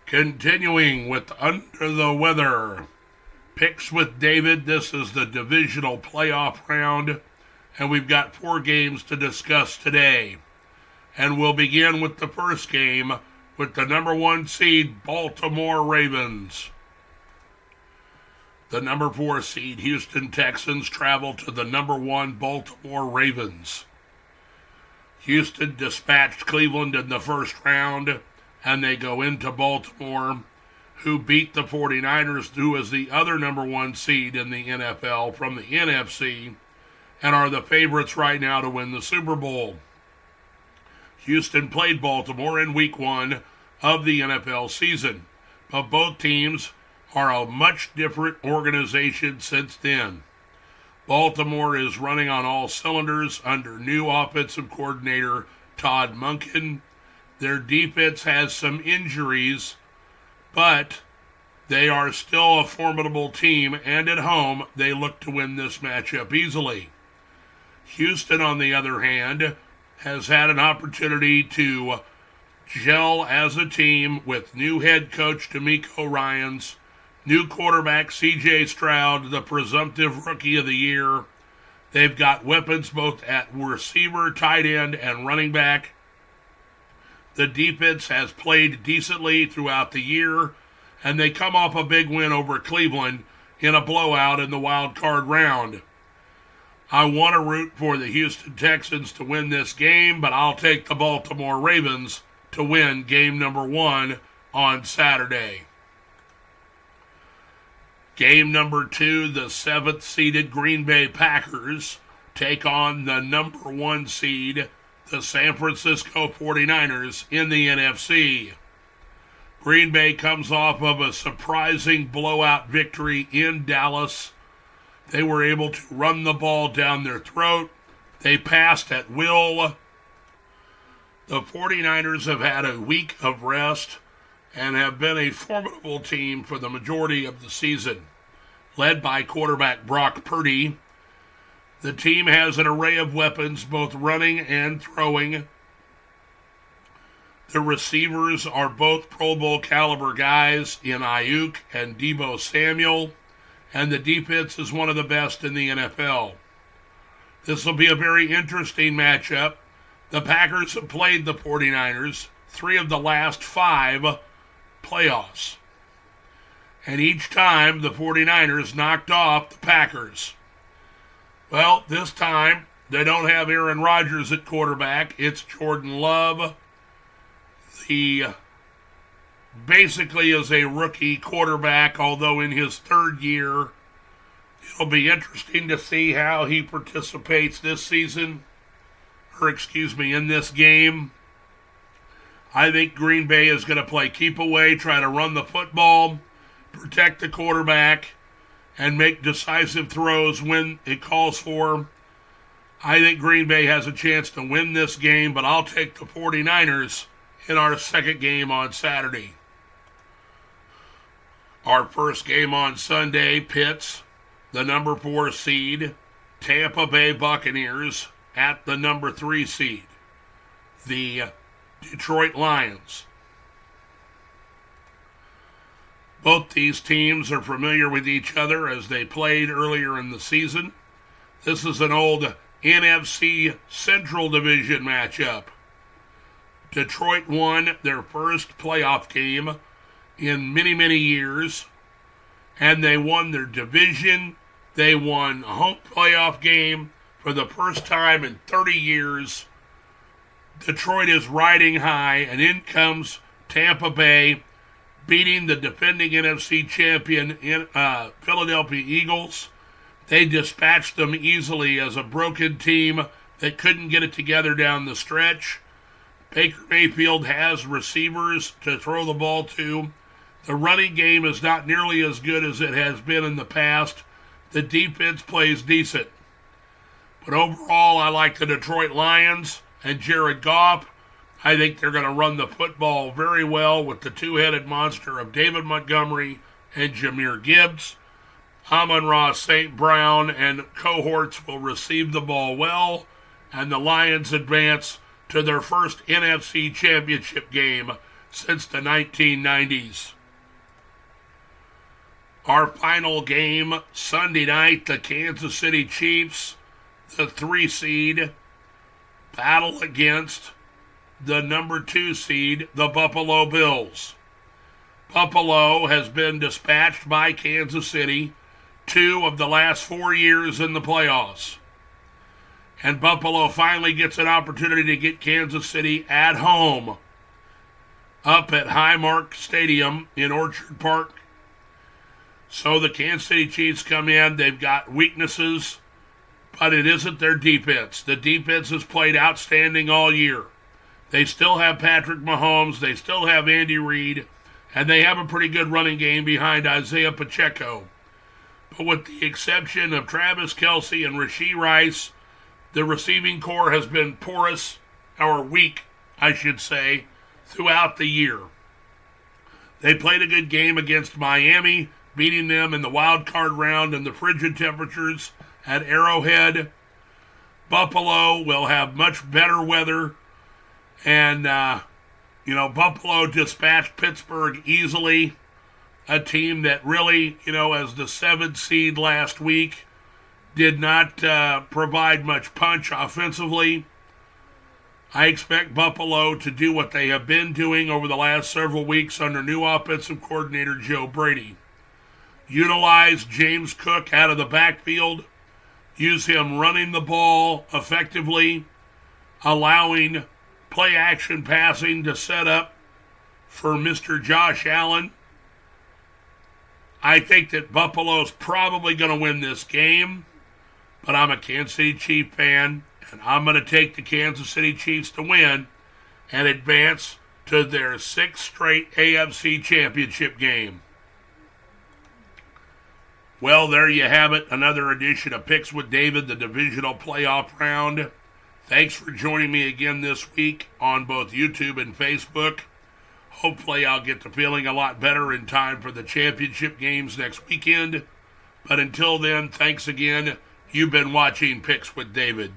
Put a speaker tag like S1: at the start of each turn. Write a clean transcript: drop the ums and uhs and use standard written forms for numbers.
S1: Continuing with Under the Weather. Picks with David. This is the divisional playoff round, and we've got 4 games to discuss today. And we'll begin with the first game with the number 1 seed Baltimore Ravens. The number 4 seed Houston Texans travel to the number 1 Baltimore Ravens. Houston dispatched Cleveland in the first round, and they go into Baltimore, who beat the 49ers, who is the other number 1 seed in the NFL from the NFC, and are the favorites right now to win the Super Bowl. Houston played Baltimore in Week 1 of the NFL season, but both teams are a much different organization since then. Baltimore is running on all cylinders under new offensive coordinator Todd Monken. Their defense has some injuries, but they are still a formidable team, and at home, they look to win this matchup easily. Houston, on the other hand, has had an opportunity to gel as a team with new head coach DeMeco Ryans, new quarterback C.J. Stroud, the presumptive rookie of the year. They've got weapons both at receiver, tight end, and running back. The defense has played decently throughout the year, and they come off a big win over Cleveland in a blowout in the wild card round. I want to root for the Houston Texans to win this game, but I'll take the Baltimore Ravens to win game number 1 on Saturday. Game number 2, the 7th seeded Green Bay Packers take on the number 1 seed, the San Francisco 49ers in the NFC. Green Bay comes off of a surprising blowout victory in Dallas. They were able to run the ball down their throat. They passed at will. The 49ers have had a week of rest and have been a formidable team for the majority of the season, led by quarterback Brock Purdy. The team has an array of weapons, both running and throwing. The receivers are both Pro Bowl caliber guys in Ayuk and Deebo Samuel, and the defense is one of the best in the NFL. This will be a very interesting matchup. The Packers have played the 49ers 3 of the last 5 playoffs, and each time the 49ers knocked off the Packers. Well, this time they don't have Aaron Rodgers at quarterback. It's Jordan Love. He basically is a rookie quarterback, although in his 3rd year. It'll be interesting to see how he participates this season, in this game. I think Green Bay is going to play keep away, try to run the football, protect the quarterback, and make decisive throws when it calls for. I think Green Bay has a chance to win this game, but I'll take the 49ers in our second game on Saturday. Our first game on Sunday pits the number 4 seed Tampa Bay Buccaneers at the number 3 seed, the Detroit Lions. Both these teams are familiar with each other as they played earlier in the season. This is an old NFC Central Division matchup. Detroit won their first playoff game in many, many years, and they won their division. They won a home playoff game for the first time in 30 years. Detroit is riding high, and in comes Tampa Bay, beating the defending NFC champion Philadelphia Eagles. They dispatched them easily as a broken team that couldn't get it together down the stretch. Baker Mayfield has receivers to throw the ball to. The running game is not nearly as good as it has been in the past. The defense plays decent. But overall, I like the Detroit Lions and Jared Goff. I think they're going to run the football very well with the 2-headed monster of David Montgomery and Jahmyr Gibbs. Amon-Ra St. Brown and cohorts will receive the ball well, and the Lions advance to their first NFC championship game since the 1990s. Our final game Sunday night, the Kansas City Chiefs, the 3 seed, battle against the number 2 seed, the Buffalo Bills. Buffalo has been dispatched by Kansas City 2 of the last 4 years in the playoffs. And Buffalo finally gets an opportunity to get Kansas City at home up at Highmark Stadium in Orchard Park. So the Kansas City Chiefs come in. They've got weaknesses, but it isn't their defense. The defense has played outstanding all year. They still have Patrick Mahomes. They still have Andy Reid. And they have a pretty good running game behind Isaiah Pacheco. But with the exception of Travis Kelce and Rashee Rice, the receiving core has been porous, or weak, I should say, throughout the year. They played a good game against Miami, beating them in the wild card round in the frigid temperatures at Arrowhead. Buffalo will have much better weather, and Buffalo dispatched Pittsburgh easily, a team that really, as the 7th seed last week, did not provide much punch offensively. I expect Buffalo to do what they have been doing over the last several weeks under new offensive coordinator Joe Brady. Utilize James Cook out of the backfield, use him running the ball effectively, allowing play-action passing to set up for Mr. Josh Allen. I think that Buffalo's probably going to win this game, but I'm a Kansas City Chief fan, and I'm going to take the Kansas City Chiefs to win and advance to their 6th straight AFC Championship game. Well, there you have it, another edition of Picks with David, the divisional playoff round. Thanks for joining me again this week on both YouTube and Facebook. Hopefully I'll get to feeling a lot better in time for the championship games next weekend. But until then, thanks again. You've been watching Picks with David.